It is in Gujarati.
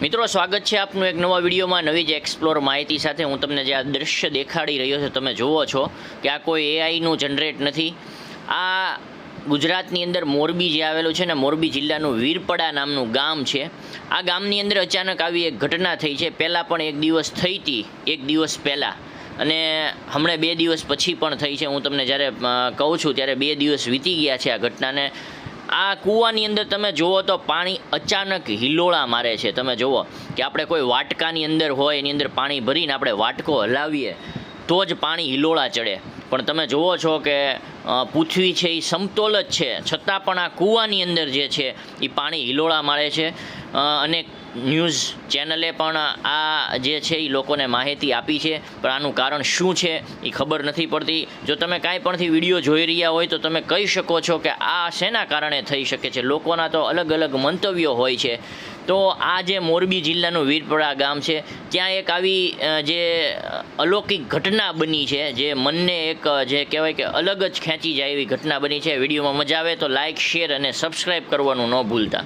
મિત્રો સ્વાગત છે આપનું એક નવા વિડીયોમાં નવી જ એક્સપ્લોર માહિતી સાથે। હું તમને જે આ દ્રશ્ય દેખાડી રહ્યો છું તમે જુઓ છો કે આ કોઈ એઆઈનું જનરેટ નથી। આ ગુજરાતની અંદર મોરબી જે આવેલું છે ને, મોરબી જિલ્લાનું વીરપડા નામનું ગામ છે। આ ગામની અંદર અચાનક આવી એક ઘટના થઈ છે। પહેલાં પણ એક દિવસ થઈ હતી, એક દિવસ પહેલાં, અને હમણાં 2 દિવસ પછી પણ થઈ છે। હું તમને જ્યારે કહું છું ત્યારે 2 દિવસ વીતી ગયા છે આ ઘટનાને। આ કૂવાની અંદર તમે જુઓ તો પાણી અચાનક હિલોળા મારે છે। તમે જુઓ કે આપણે કોઈ વાટકાની અંદર હોય એની અંદર પાણી ભરીને આપણે વાટકો હલાવીએ તો જ પાણી હિલોળા ચડે, પણ તમે જુઓ છો કે પૃથ્વી છે એ સમતોલ જ છે, છતાં પણ આ કૂવાની અંદર જે છે એ પાણી હિલોળા મારે છે। અને ન્યૂઝ ચેનલે પણ આ જે છે એ લોકોને માહિતી આપી છે, પણ આનું કારણ શું છે એ ખબર નથી પડતી। જો તમે કાંઈ પણથી વિડીયો જોઈ રહ્યા હોય તો તમે કહી શકો છો કે આ શેના કારણે થઈ શકે છે। લોકોના તો અલગ અલગ મંતવ્યો હોય છે। તો આ જે મોરબી જિલ્લાનું વીરપડા ગામ છે ત્યાં એક આવી જે અલૌકિક ઘટના બની છે, જે મનને એક જે કહેવાય કે અલગ જ ખેંચી જાય એવી ઘટના બની છે। વિડીયોમાં મજા આવે તો લાઇક, શેર અને સબસ્ક્રાઈબ કરવાનું ન ભૂલતા।